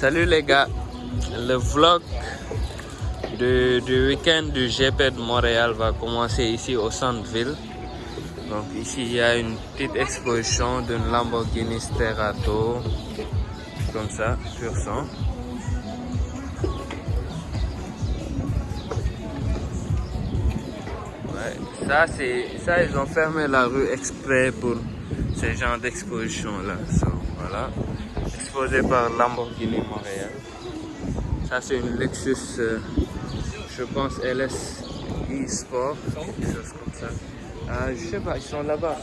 Salut les gars, le vlog du week-end du GP de Montréal va commencer ici au centre-ville. Donc ici il y a une petite exposition d'une Lamborghini Sterato, comme ça, pur sang. Ouais, ça ils ont fermé la rue exprès pour ce genre d'exposition là. So, voilà, exposé par Lamborghini Montréal. Ça c'est une Lexus, je pense LS e-Sport, quelque chose comme ça. Je sais pas, ils sont là-bas.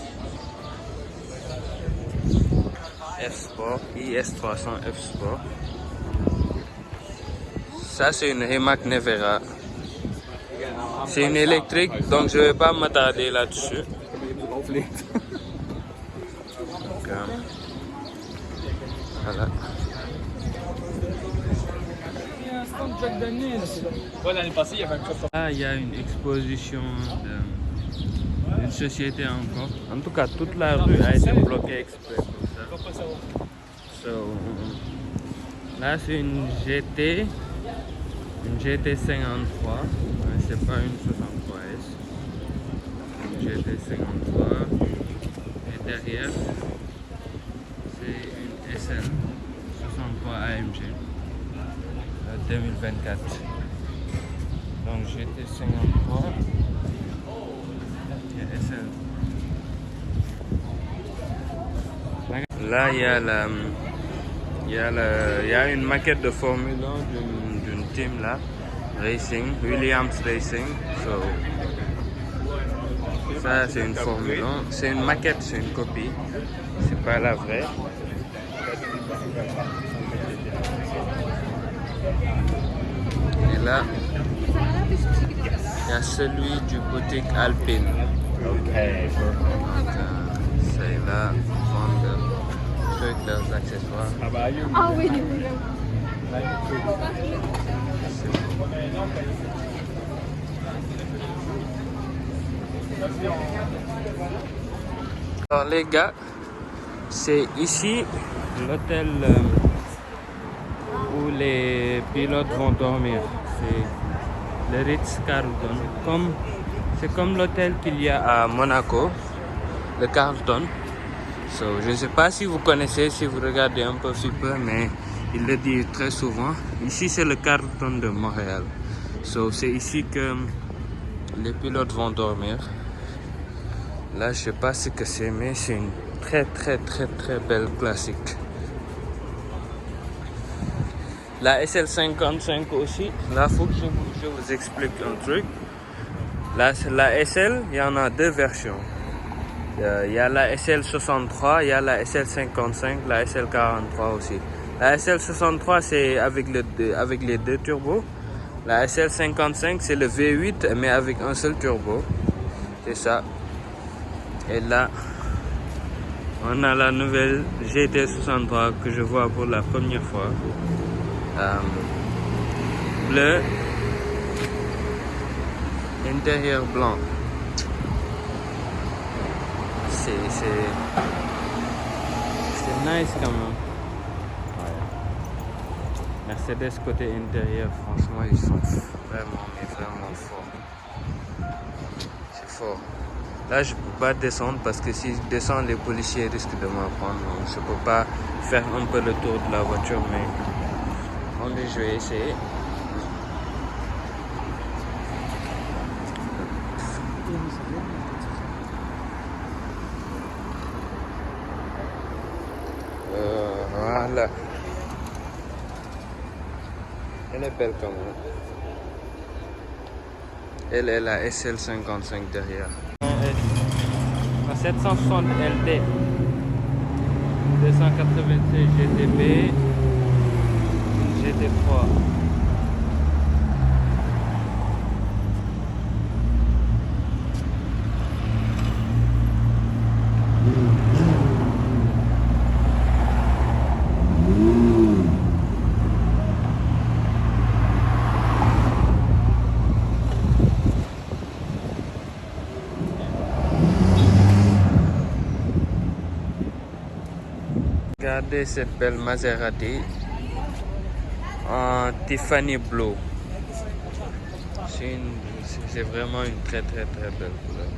F-Sport, IS300 F-Sport. Ça c'est une Rimac Nevera. C'est une électrique, donc je vais pas m'attarder là-dessus. Voilà. Là, il y a une exposition d'une société encore. En tout cas, toute la rue a été bloquée exprès pour ça. So, là, c'est une GT 53. C'est pas une 63S. Une GT 53. Et derrière, c'est une SL 63 AMG 2024. Donc GT 53 et SL. Là, il y a une maquette de Formule 1 d'une team là, Racing, Williams Racing. So, ça, c'est une Formule 1. C'est une maquette, c'est une copie. C'est pas la vraie. Et là, il y a celui du boutique Alpine. Donc, c'est là, vendre leurs accessoires. Ah oui, Alors les gars, c'est ici l'hôtel où les pilotes vont dormir. C'est le Ritz-Carlton. C'est comme l'hôtel qu'il y a à Monaco, le Carlton. So, je ne sais pas si vous connaissez, si vous regardez un peu FIFA, mais il le dit très souvent. Ici, c'est le Carlton de Montréal. So, c'est ici que les pilotes vont dormir. Là, je ne sais pas ce que c'est, mais c'est une très belle classique. La SL55 aussi. Là, il faut que je vous explique un truc. Là, la SL, il y en a deux versions. Il y a la SL63, il y a la SL55, la SL43 aussi. La SL63, c'est avec les deux turbos. La SL55, c'est le V8, mais avec un seul turbo. C'est ça. Et là, on a la nouvelle GT63 que je vois pour la première fois. Bleu, intérieur blanc. C'est nice quand même. Ouais. Mercedes côté intérieur, franchement, ils sont vraiment forts. C'est fort. Là, je peux pas descendre parce que si je descends, les policiers risquent de m'apprendre. Donc, je peux pas faire un peu le tour de la voiture, mais je vais essayer. Voilà. Elle est belle quand même. Elle est la SL55 derrière. La 760 LD 296 GTB GT3. Regardez cette belle Maserati en Tiffany Blue. C'est vraiment une très belle couleur.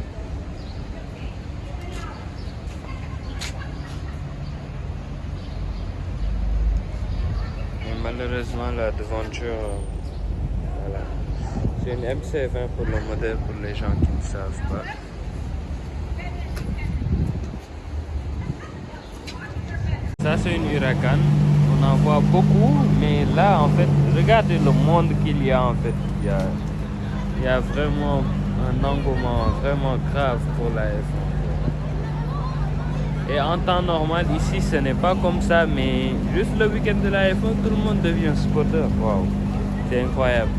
Mais malheureusement la devanture, voilà. C'est une MC20 pour le modèle, pour les gens qui ne savent pas. Ça c'est une Huracan. On en voit beaucoup, mais là en fait, regardez le monde qu'il y a en fait. Il y a vraiment un engouement vraiment grave pour la F1. Et en temps normal, ici, ce n'est pas comme ça, mais juste le week-end de la F1, tout le monde devient spotter. Waouh, c'est incroyable.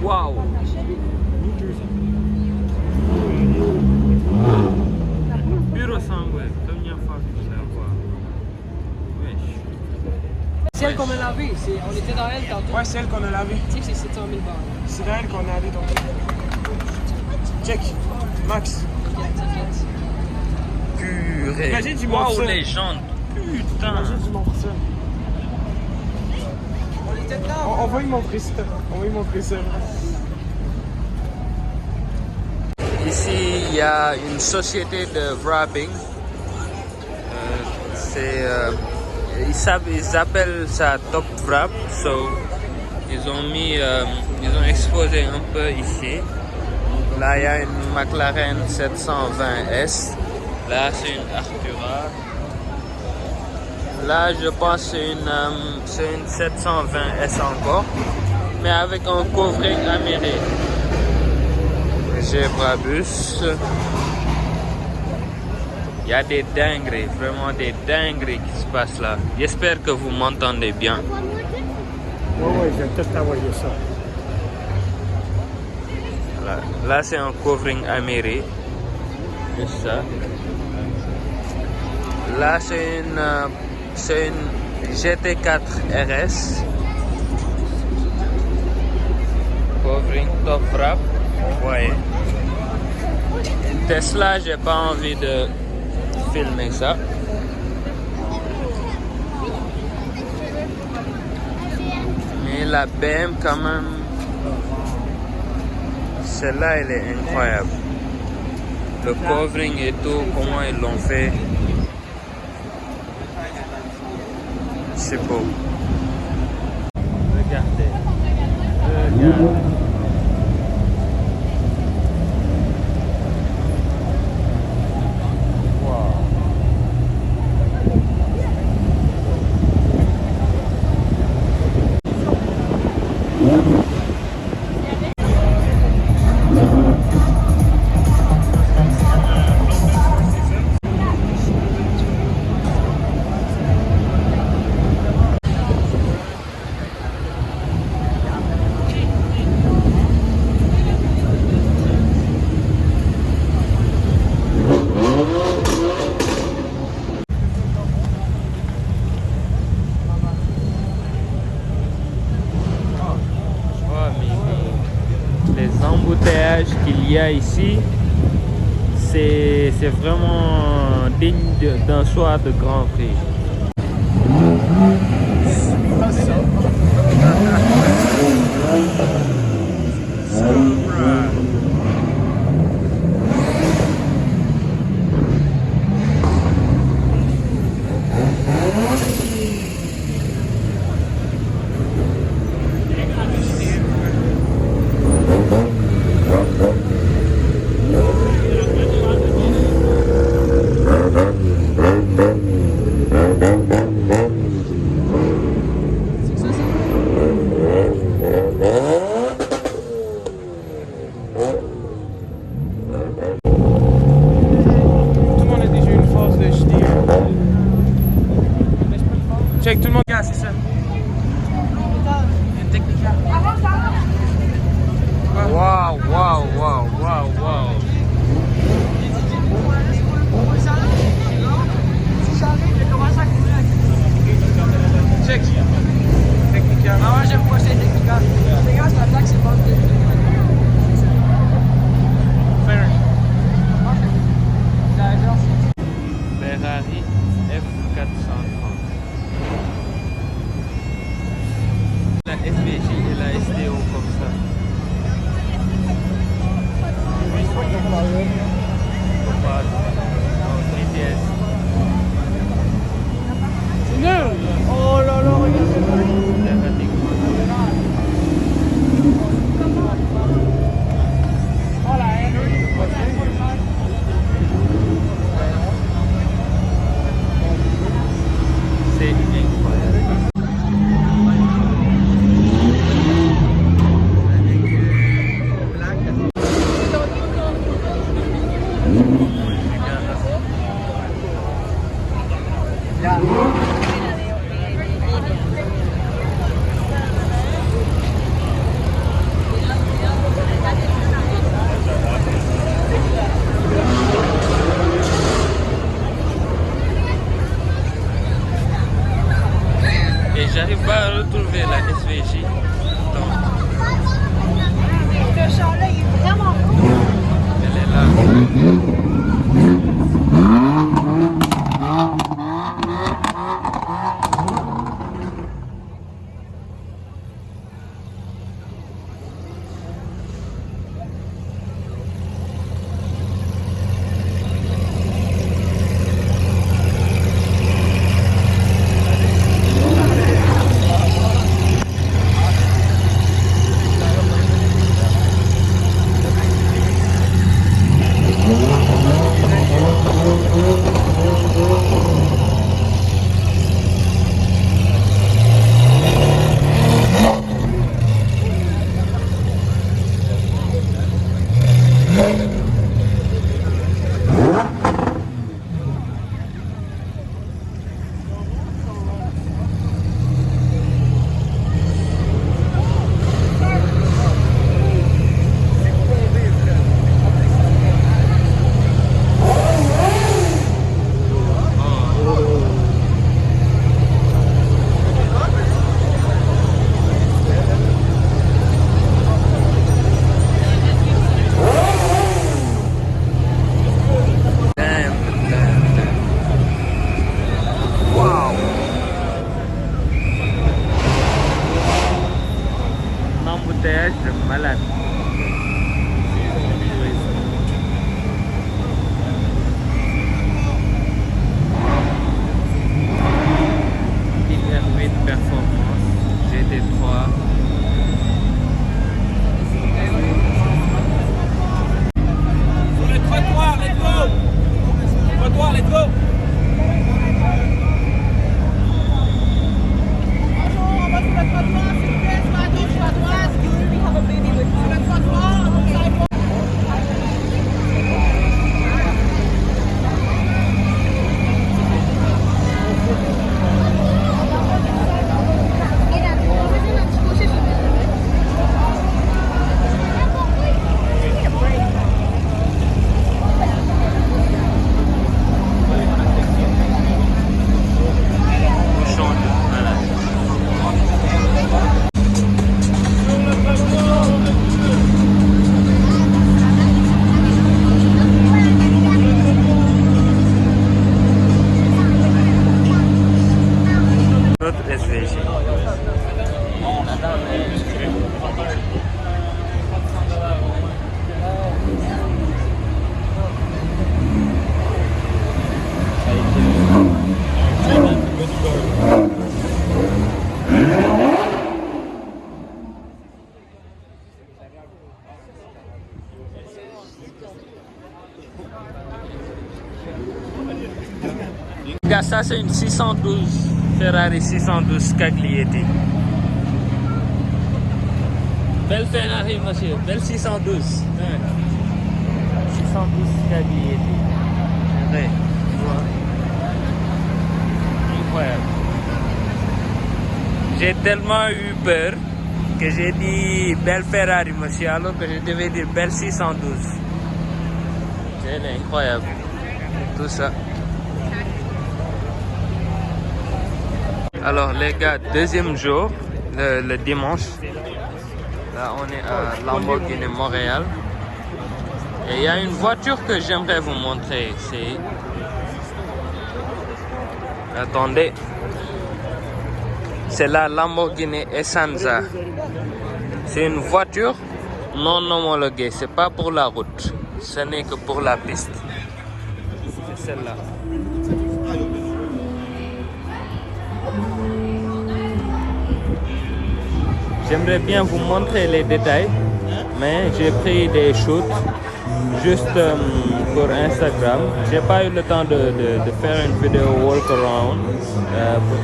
Waouh! Pure sangue, première fois que je la vois. Wesh. Celle qu'on a lavée, on était dans elle tantôt. Ouais, celle qu'on a lavée. Tu sais que c'est 700 000 balles. C'est dans elle qu'on a allé tantôt. Check. Max. Purée. Imagine, tu montres Waouh, ça. les jantes. Putain. Imagine, tu montres ça. On était dedans. On va lui montrer ça. On va lui montrer ça. Ici, il y a une société de wrapping. Ils appellent ça Top Wrap. So, ils ont exposé un peu ici. Là, il y a une McLaren 720S. Là, c'est une Artura. Là, je pense que c'est une 720S encore, mais avec un coffret américain. Brabus. Il y a des dingueries, vraiment des dingueries qui se passent là. J'espère que vous m'entendez bien. Ouais, je vais peut-être t'envoyer ça. Là c'est un covering américain. C'est ça. Là, c'est une GT4 RS. Covering Top Wrap. Ouais. Une Tesla, j'ai pas envie de filmer ça. Mais la BM, quand même, celle-là, elle est incroyable. Le covering et tout, comment ils l'ont fait. C'est beau. Regardez. Les embouteillages qu'il y a ici, c'est vraiment digne d'un soir de Grand Prix. embouteillage de malade. IR8 Performance, GT3. Sur les trottoirs, let's go! Trottoir, let's go! Notre SVG. Gars, ça c'est une 612 Ferrari 612 Caglietti. Belle Ferrari, monsieur. Belle 612. Ouais. 612 Caglietti. Ouais. Incroyable. J'ai tellement eu peur que j'ai dit belle Ferrari, monsieur, alors que je devais dire belle 612. C'est incroyable. Tout ça. Alors les gars, deuxième jour, le dimanche. Là on est à Lamborghini Montréal. Et il y a une voiture que j'aimerais vous montrer. C'est... Attendez. C'est la Lamborghini Essenza. C'est une voiture non homologuée. C'est pas pour la route. Ce n'est que pour la piste. C'est celle-là. J'aimerais bien vous montrer les détails, mais j'ai pris des shoots juste pour Instagram. J'ai pas eu le temps de faire une vidéo walk around pour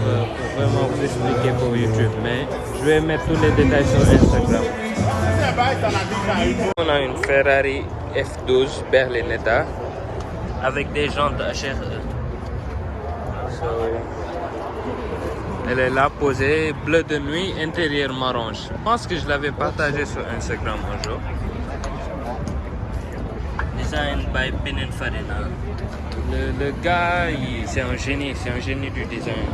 vraiment vous expliquer pour YouTube, mais je vais mettre tous les détails sur Instagram. On a une Ferrari F12 Berlinetta avec des jantes HRE. Elle est là posée, bleu de nuit, intérieur marron. Je pense que je l'avais partagé sur Instagram un jour. Design by Pininfarina. Le gars, c'est un génie du design.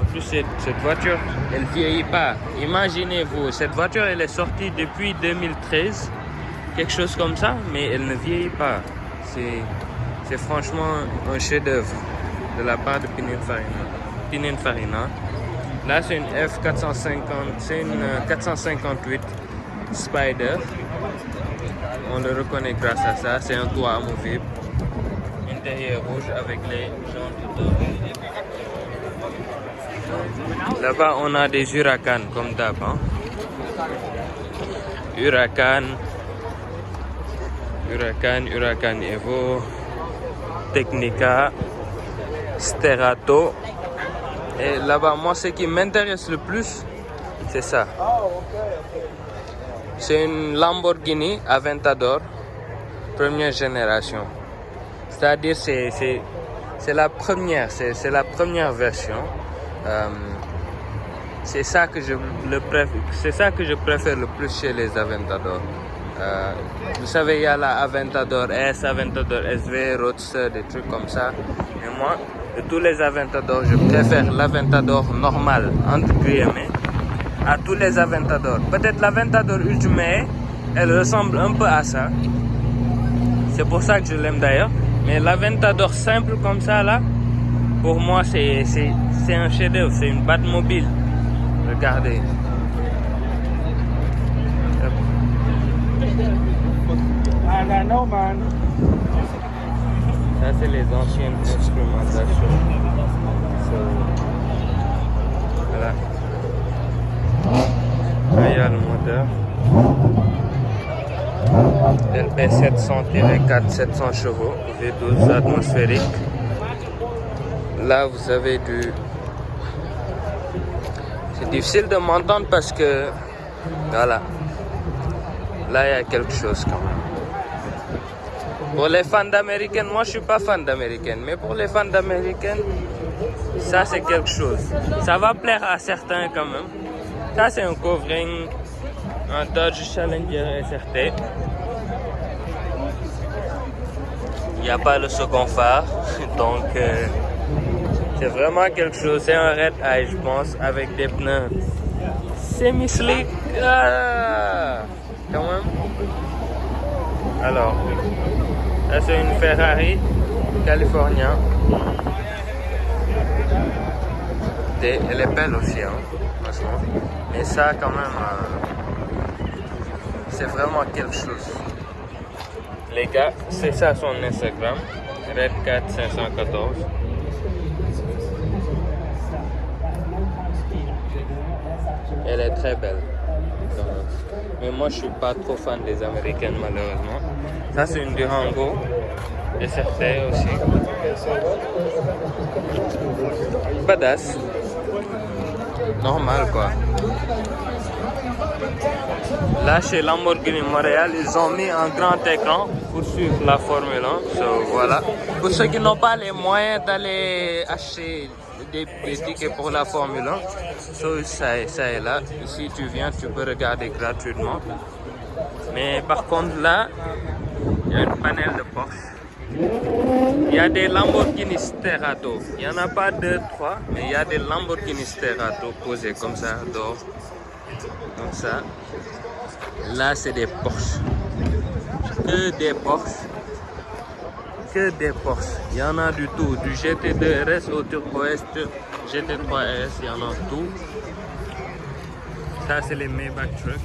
En plus, cette voiture, elle vieillit pas. Imaginez-vous, cette voiture, elle est sortie depuis 2013, quelque chose comme ça, mais elle ne vieillit pas. C'est franchement un chef-d'œuvre de la part de Pininfarina. Là, c'est une F450, c'est une 458 Spider. On le reconnaît grâce à ça. C'est un toit amovible. Intérieur rouge avec les jantes dorées. Là-bas, on a des Huracan comme d'hab. Hein? Huracan Evo, Technica, Sterato. Et là-bas, moi, ce qui m'intéresse le plus, c'est ça. C'est une Lamborghini Aventador, première génération. C'est-à-dire, c'est la première, c'est la première version. C'est ça que je préfère le plus chez les Aventador. Vous savez, il y a la Aventador S, Aventador SV, Roadster, des trucs comme ça. Et moi, de tous les Aventador, je préfère l'Aventador normal, entre guillemets, à tous les Aventador. Peut-être l'Aventador Ultimate, elle ressemble un peu à ça. C'est pour ça que je l'aime d'ailleurs. Mais l'Aventador simple comme ça, là, pour moi, c'est un chef-d'œuvre, c'est une Batmobile. Regardez. I got no man. Ça, c'est les anciennes instrumentations. Voilà. Là, il y a le moteur. LB 700-4, 700 chevaux, V12 atmosphérique. Là, vous avez du... C'est difficile de m'entendre parce que... Voilà. Là, il y a quelque chose quand même. Pour les fans d'américaines, moi je suis pas fan d'américaines, mais pour les fans d'américaines, ça c'est quelque chose. Ça va plaire à certains quand même. Ça c'est un covering, un Dodge Challenger SRT. Il n'y a pas le second phare, donc c'est vraiment quelque chose. C'est un Red Eye, je pense, avec des pneus semi-slick. Ah, quand même. Alors, là c'est une Ferrari California. Elle est belle aussi, hein, franchement. Mais ça, quand même, c'est vraiment quelque chose. Les gars, c'est ça son Instagram, Red4514. Elle est très belle. Mais moi, je suis pas trop fan des américaines, malheureusement. Ça, c'est une Durango. SRT aussi. Badass. Normal, quoi. Là, chez Lamborghini Montréal, ils ont mis un grand écran pour suivre la Formule 1. So, voilà. Pour ceux qui n'ont pas les moyens d'aller acheter des tickets pour la Formule 1, so, ça est là. Ici, tu viens, tu peux regarder gratuitement. Mais par contre, là, il y a une panel de Porsche. Il y a des Lamborghini Sterato. Il n'y en a pas 2, 3, mais il y a des Lamborghini Sterato posés comme ça, d'or. Comme ça. Là, c'est des Porsche. Que des Porsche. Que des Porsche. Il y en a du tout. Du GT2 RS au Turbo S, GT3 RS, il y en a tout. Ça, c'est les Maybach Truck.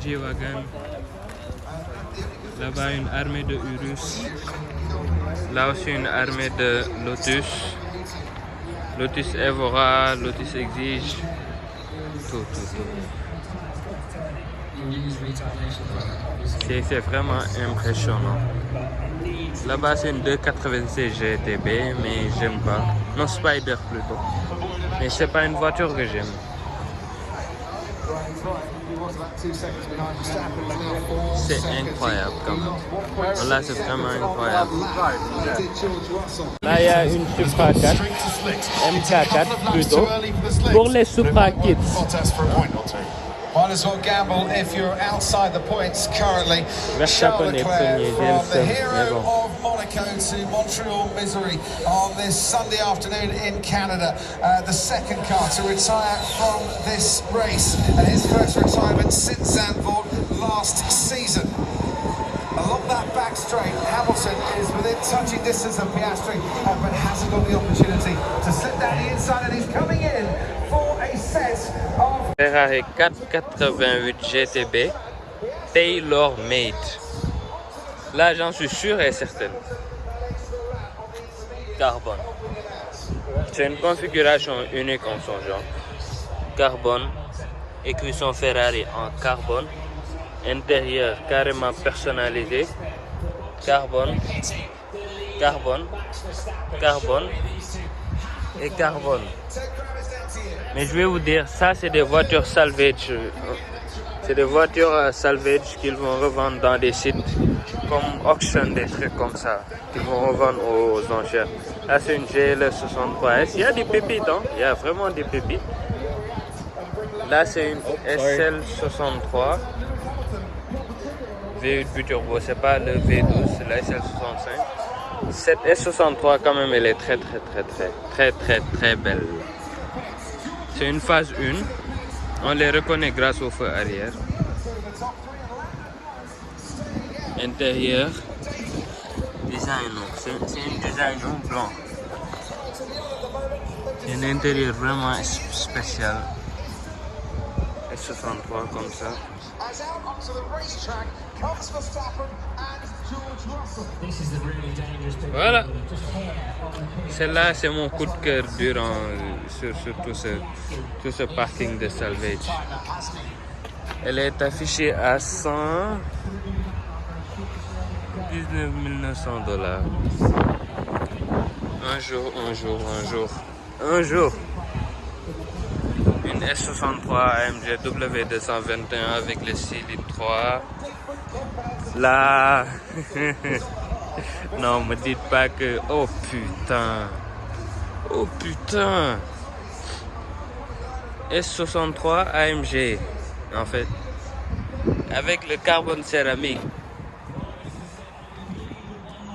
G-Wagon. Là-bas, une armée de Urus. Là aussi, une armée de Lotus. Lotus Evora, Lotus Exige. Tout. C'est vraiment impressionnant. Là-bas, c'est une 296 GTB, mais j'aime pas. Non, Spider plutôt. Mais c'est pas une voiture que j'aime. C'est incroyable quand même. Là, c'est vraiment incroyable. Là, il y a une Supra 4, MK4 plutôt, pour les Supra Kids. Might as well gamble if you're outside the points currently. Charles Leclerc from the hero of Monaco to Montreal misery on this Sunday afternoon in Canada. The second car to retire from this race and his first retirement since Zandvoort last season. Along that back straight, Hamilton is within touching distance of Piastri, but hasn't got the opportunity to slip down the inside, and he's coming in for a set of Ferrari 488 GTB Tailor Made. Là, j'en suis sûr et certain. Carbone. C'est une configuration unique en son genre. Carbone, écusson Ferrari en carbone, intérieur carrément personnalisé. Carbone et carbone. Mais je vais vous dire, ça c'est des voitures salvage. C'est des voitures salvage qu'ils vont revendre dans des sites comme auction, des trucs comme ça, qu'ils vont revendre aux enchères. Là c'est une GLS 63S. Il y a des pépites, hein? Il y a vraiment des pépites. Là c'est une SL 63 V8 biturbo, c'est pas le V12, c'est la SL 65. Cette S63 quand même, elle est très belle. C'est une phase 1. On les reconnaît grâce au feu arrière. Intérieur, design, c'est un design blanc. C'est un intérieur vraiment spécial. S63 comme ça. as out onto the racetrack comes Verstappen and George Russell. This is the really dangerous bit. Voilà. Celle-là, c'est mon coup de cœur durant sur tout ce parking de Salvage. Elle est affichée à 119 900 $. Un jour. Une S63 AMG W221 avec le 6 litres 3. Là. Non, me dites pas que... Oh putain. S63 AMG. En fait. Avec le carbone céramique.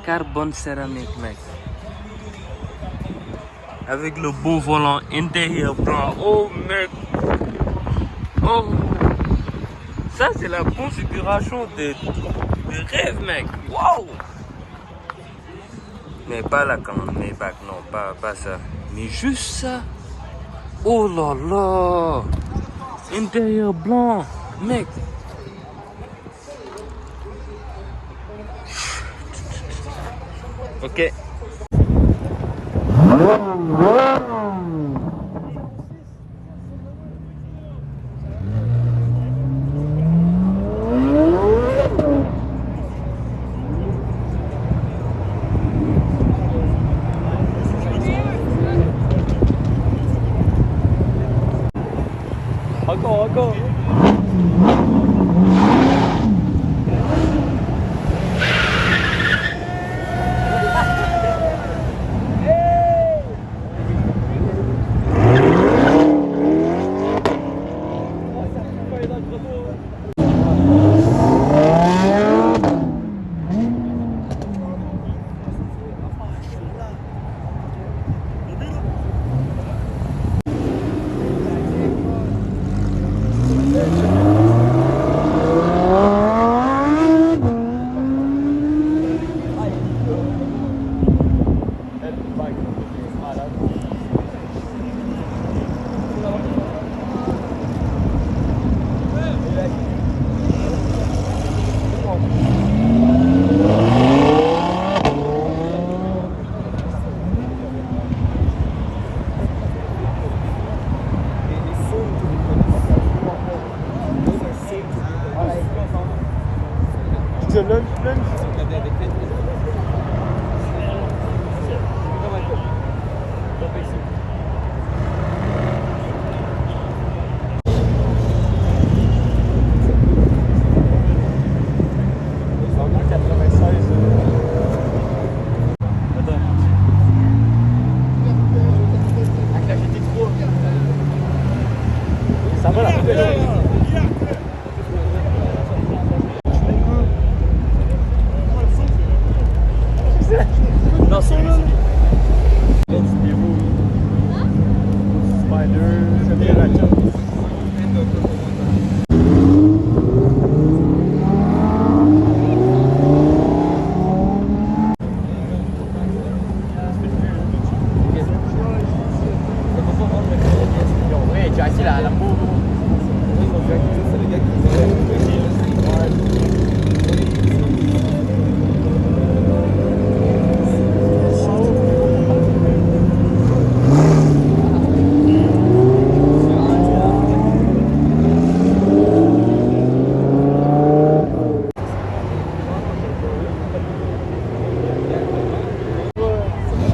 Carbone céramique, mec. Avec le beau volant intérieur blanc. Oh mec. Oh. Ça c'est la configuration de rêve, mec. Wow. Mais pas la commande Maybach, non, pas ça. Mais juste ça. Oh là là. Intérieur blanc, mec. Ok. Encore.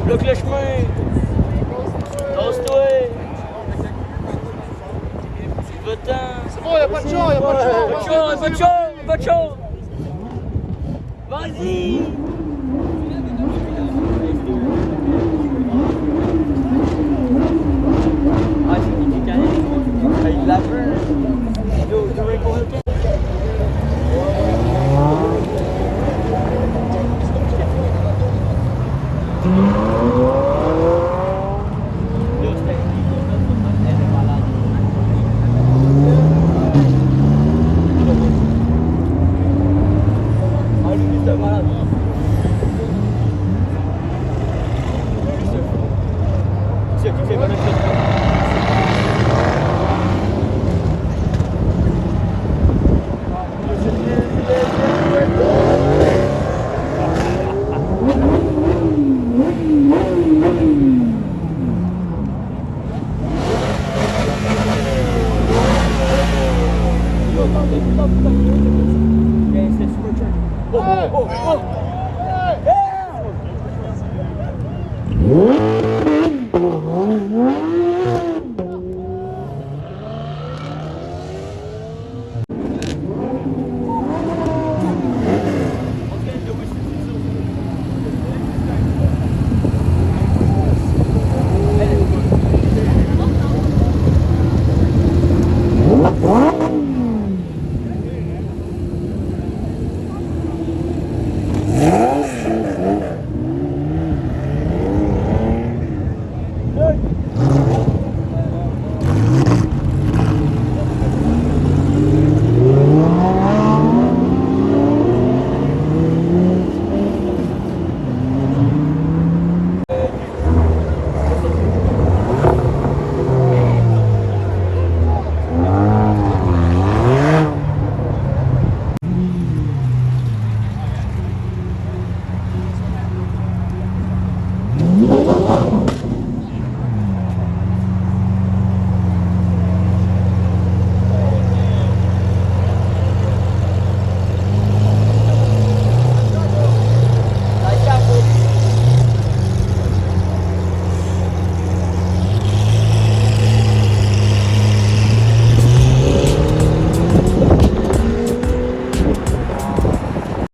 Bloque le chemin. Lance-toi. Va-t'en. C'est bon, y'a pas de champ, y'a pas de champ. Pas de chance. Vas-y. Ah, c'est une mécanique. Il l'a vu. attendez, mais c'est super cher. Oh, oh, oh, oh.